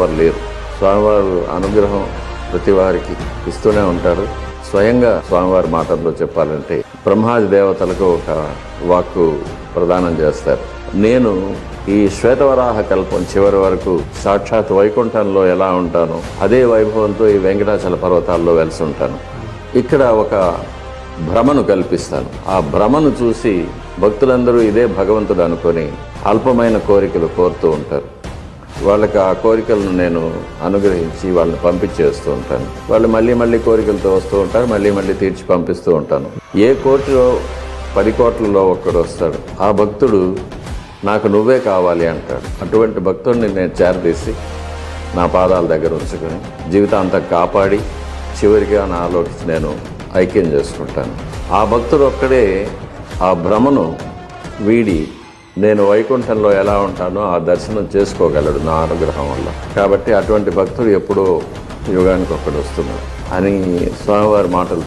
వారు లేరు. స్వామివారు అనుగ్రహం ప్రతి వారికి ఇస్తూనే ఉంటారు. స్వయంగా స్వామివారి మాటల్లో చెప్పాలంటే బ్రహ్మాది దేవతలకు ఒక వాక్కు ప్రదానం చేస్తారు. నేను ఈ శ్వేతవరాహ కల్పం చివరి వరకు సాక్షాత్ వైకుంఠంలో ఎలా ఉంటానో అదే వైభవంతో ఈ వెంకటాచల పర్వతాల్లో వెలిసి ఉంటాను. ఇక్కడ ఒక భ్రమను కల్పిస్తాను. ఆ భ్రమను చూసి భక్తులందరూ ఇదే భగవంతుడు అనుకొని అల్పమైన కోరికలు కోరుతూ ఉంటారు. వాళ్ళకి ఆ కోరికలను నేను అనుగ్రహించి వాళ్ళని పంపించేస్తూ ఉంటాను. వాళ్ళు మళ్ళీ మళ్ళీ కోరికలతో వస్తూ ఉంటారు, మళ్ళీ మళ్ళీ తీర్చి పంపిస్తూ ఉంటాను. ఏ కోటిలో 10 కోట్లలో ఒక్కడు వస్తాడు, ఆ భక్తుడు నాకు నువ్వే కావాలి అంటాడు. అటువంటి భక్తుడిని నేను చేరదీసి నా పాదాల దగ్గర ఉంచుకొని జీవితాంతం కాపాడి చివరికి నాలోకి నేను ఐక్యం చేసుకుంటాను. ఆ భక్తుడు ఒక్కడే ఆ భ్రమను వీడి నేను వైకుంఠంలో ఎలా ఉంటానో ఆ దర్శనం చేసుకోగలడు నా అనుగ్రహం వల్ల. కాబట్టి అటువంటి భక్తుడు ఎప్పుడో యుగానికి ఒక్కడు వస్తున్నాడు అని స్వామివారి మాటలు